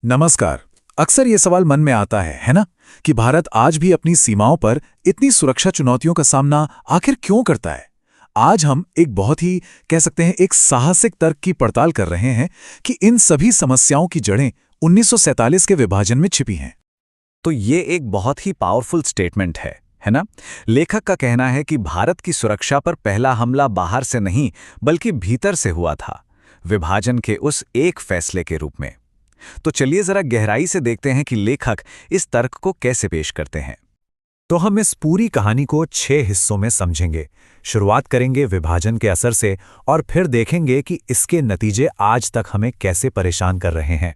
नमस्कार। अक्सर ये सवाल मन में आता है ना, कि भारत आज भी अपनी सीमाओं पर इतनी सुरक्षा चुनौतियों का सामना आखिर क्यों करता है। आज हम एक बहुत ही कह सकते हैं एक साहसिक तर्क की पड़ताल कर रहे हैं कि इन सभी समस्याओं की जड़ें 1947 के विभाजन में छिपी हैं। तो ये एक बहुत ही पावरफुल स्टेटमेंट है ना? लेखक का कहना है कि भारत की सुरक्षा पर पहला हमला बाहर से नहीं बल्कि भीतर से हुआ था, विभाजन के उस एक फैसले के रूप में। तो चलिए जरा गहराई से देखते हैं कि लेखक इस तर्क को कैसे पेश करते हैं। तो हम इस पूरी कहानी को 6 हिस्सों में समझेंगे। शुरुआत करेंगे विभाजन के असर से और फिर देखेंगे कि इसके नतीजे आज तक हमें कैसे परेशान कर रहे हैं।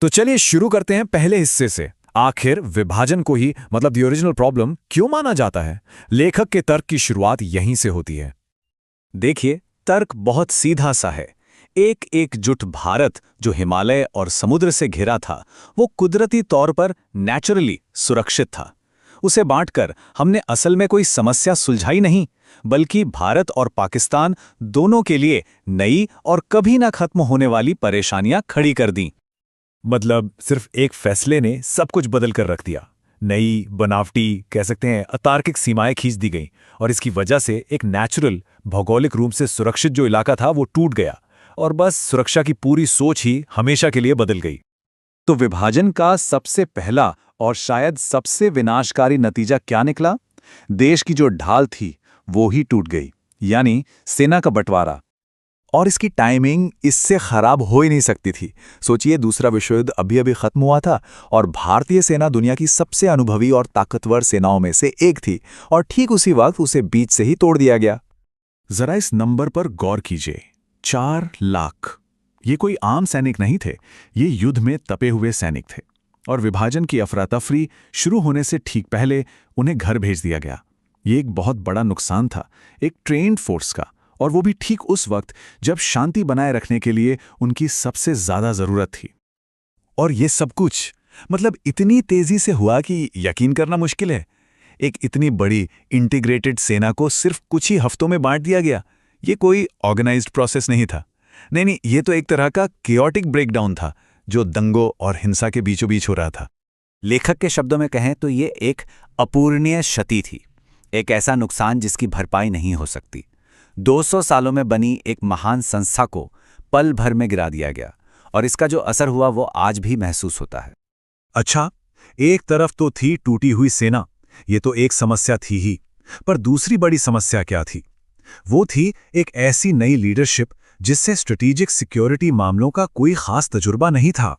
तो चलिए शुरू करते हैं पहले हिस्से से। आखिर विभाजन को ही मतलब द ओरिजिनल प्रॉब्लम क्यों माना जाता है? लेखक के तर्क की शुरुआत यहीं से होती है। देखिए, तर्क बहुत सीधा सा है। एक एकजुट भारत जो हिमालय और समुद्र से घिरा था, वो कुदरती तौर पर नेचुरली सुरक्षित था। उसे बांटकर हमने असल में कोई समस्या सुलझाई नहीं, बल्कि भारत और पाकिस्तान दोनों के लिए नई और कभी ना खत्म होने वाली परेशानियां खड़ी कर दी। मतलब सिर्फ एक फैसले ने सब कुछ बदल कर रख दिया। नई बनावटी कह सकते हैं अतार्किक सीमाएं खींच दी गईं और इसकी वजह से एक नेचुरल भौगोलिक रूप से सुरक्षित जो इलाका था वो टूट गया और बस सुरक्षा की पूरी सोच ही हमेशा के लिए बदल गई। तो विभाजन का सबसे पहला और शायद सबसे विनाशकारी नतीजा क्या निकला? देश की जो ढाल थी वो ही टूट गई, यानी सेना का बंटवारा। और इसकी टाइमिंग इससे खराब हो ही नहीं सकती थी। सोचिए, दूसरा विश्व युद्ध अभी अभी खत्म हुआ था और भारतीय सेना दुनिया की सबसे अनुभवी और ताकतवर सेनाओं में से एक थी और ठीक उसी वक्त उसे बीच से ही तोड़ दिया गया। जरा इस नंबर पर गौर कीजिए, 4 लाख। ये कोई आम सैनिक नहीं थे, ये युद्ध में तपे हुए सैनिक थे। और विभाजन की अफरा तफरी शुरू होने से ठीक पहले उन्हें घर भेज दिया गया। ये एक बहुत बड़ा नुकसान था, एक ट्रेन्ड फोर्स का, और वो भी ठीक उस वक्त जब शांति बनाए रखने के लिए उनकी सबसे ज्यादा जरूरत थी। और ये सब कुछ मतलब इतनी तेजी से हुआ कि यकीन करना मुश्किल है। एक इतनी बड़ी इंटीग्रेटेड सेना को सिर्फ कुछ ही हफ्तों में बांट दिया गया। ये कोई ऑर्गेनाइज्ड प्रोसेस नहीं था। नहीं, ये तो एक तरह का केओटिक ब्रेकडाउन था जो दंगों और हिंसा के बीचों बीच हो रहा था। लेखक के शब्दों में कहें तो ये एक अपूरणीय क्षति थी, एक ऐसा नुकसान जिसकी भरपाई नहीं हो सकती। 200 सालों में बनी एक महान संस्था को पल भर में गिरा दिया गया और इसका जो असर हुआ वो आज भी महसूस होता है। अच्छा, एक तरफ तो थी टूटी हुई सेना, ये तो एक समस्या थी ही, पर दूसरी बड़ी समस्या क्या थी? वो थी एक ऐसी नई लीडरशिप जिससे स्ट्रेटेजिक सिक्योरिटी मामलों का कोई खास तजुर्बा नहीं था।